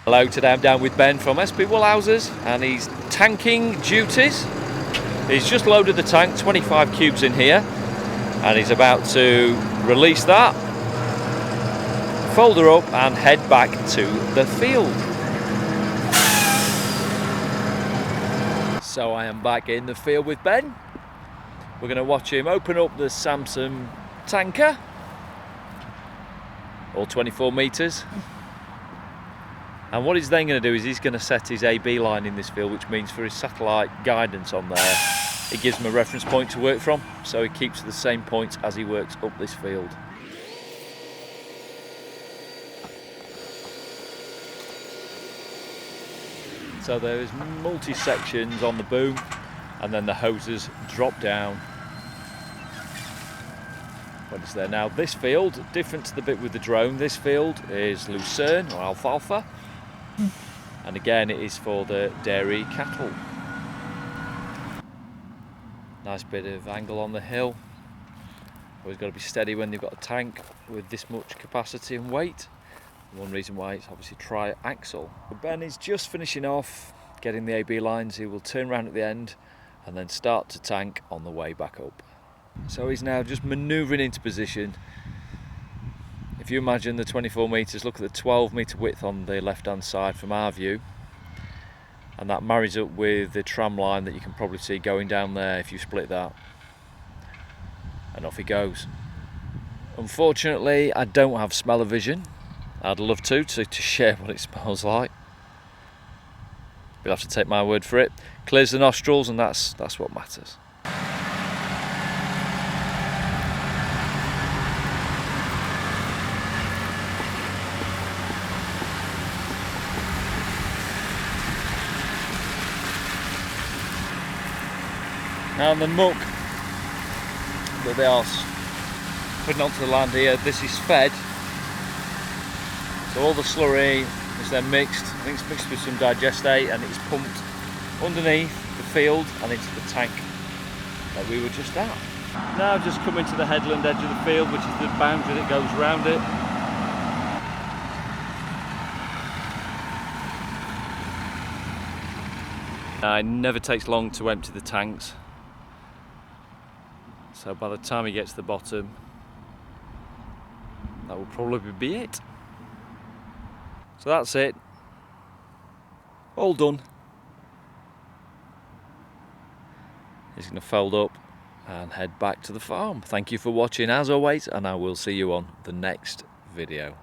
Hello, today I'm down with Ben from SP Woolhouses and he's tanking duties. He's just loaded the tank, 25 cubes in here, and he's about to release that, fold her up and head back to the field. So I am back in the field with Ben. We're going to watch him open up the Samson tanker, all 24 metres. And what he's then going to do is he's going to set his AB line in this field, which means for his satellite guidance on there, it gives him a reference point to work from, so he keeps the same points as he works up this field. So there is multi-sections on the boom, and then the hoses drop down when it's there. Now this field, different to the bit with the drone, this field is Lucern or Alfalfa, and again it is for the dairy cattle. Nice bit of angle on the hill. Always got to be steady when you've got a tank with this much capacity and weight. One reason why it's obviously tri-axle. Ben is just finishing off getting the AB lines. He will turn around at the end and then start to tank on the way back up. So he's now just manoeuvring into position. If you imagine the 24 metres, look at the 12 metre width on the left hand side from our view, and that marries up with the tram line that you can probably see going down there if you split that, and off he goes. Unfortunately I don't have smell-o-vision. I'd love to share what it smells like. You'll have to take my word for it. Clears the nostrils, and that's what matters. Now the muck that they are putting onto the land here, this is fed. So all the slurry is then mixed. I think it's mixed with some digestate, and it's pumped underneath the field and into the tank that we were just at. Now I've just come into the headland edge of the field, which is the boundary that goes around it. It never takes long to empty the tanks. So by the time he gets to the bottom, that will probably be it. So that's it. All done. He's going to fold up and head back to the farm. Thank you for watching as always, and I will see you on the next video.